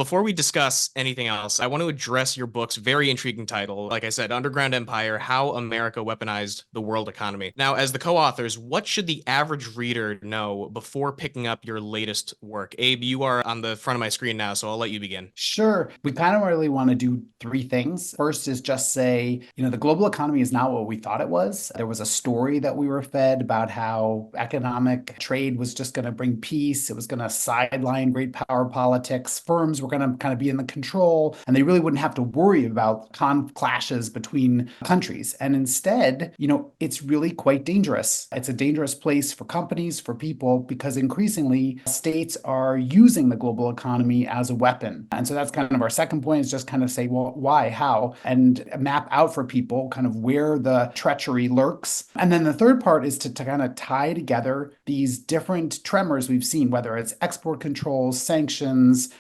before we discuss anything else, I want to address your book's very intriguing title. Like I said, Underground Empire: How America Weaponized the World Economy. Now, as the co-authors, what should the average reader know before picking up your latest work? Abe, you are on the front of my screen now, so I'll let you begin. Sure. We kind of really want to do three things. First is just say, the global economy is not what we thought it was. There was a story that we were fed about how economic trade was just going to bring peace. It was going to sideline great power politics. Firms were going to kind of be in the control, and they really wouldn't have to worry about clashes between countries. And instead, it's really quite dangerous. It's a dangerous place for companies, for people, because increasingly states are using the global economy as a weapon. And so that's kind of our second point, is just kind of say, well, why, how, and map out for people kind of where the treachery lurks. And then the third part is to kind of tie together these different tremors we've seen, whether it's export controls, sanctions,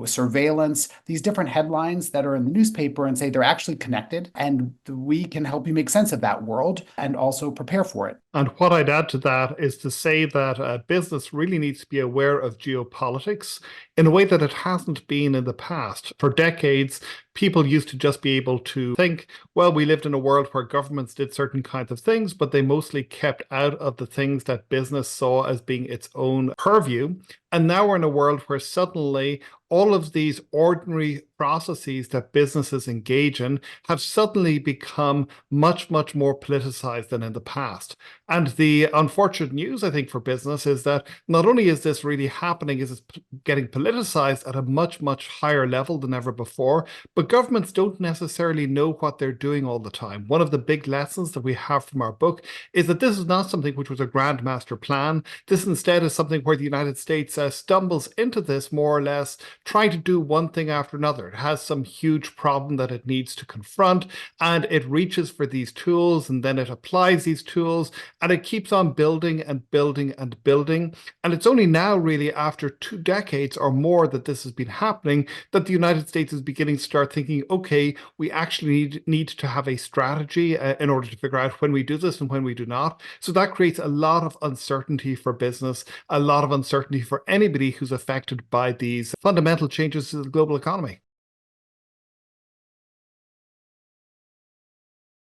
surveillance, these different headlines that are in the newspaper, and say they're actually connected. And we can help you make sense of that world and also prepare for it. And what I'd add to that is to say that business really needs to be aware of geopolitics in a way that it hasn't been in the past. For decades, people used to just be able to think, well, we lived in a world where governments did certain kinds of things, but they mostly kept out of the things that business saw as being its own purview. And now we're in a world where suddenly all of these ordinary processes that businesses engage in have suddenly become much, much more politicized than in the past. And the unfortunate news, I think, for business is that not only is this really happening, is it's getting politicized at a much, much higher level than ever before, but governments don't necessarily know what they're doing all the time. One of the big lessons that we have from our book is that this is not something which was a grand master plan. This instead is something where the United States stumbles into this more or less trying to do one thing after another. It has some huge problem that it needs to confront, and it reaches for these tools, and then it applies these tools, and it keeps on building and building and building. And it's only now, really, after 2 decades or more that this has been happening, that the United States is beginning to start thinking, okay, we actually need to have a strategy in order to figure out when we do this and when we do not. So that creates a lot of uncertainty for business, a lot of uncertainty for anybody who's affected by these fundamental changes to the global economy.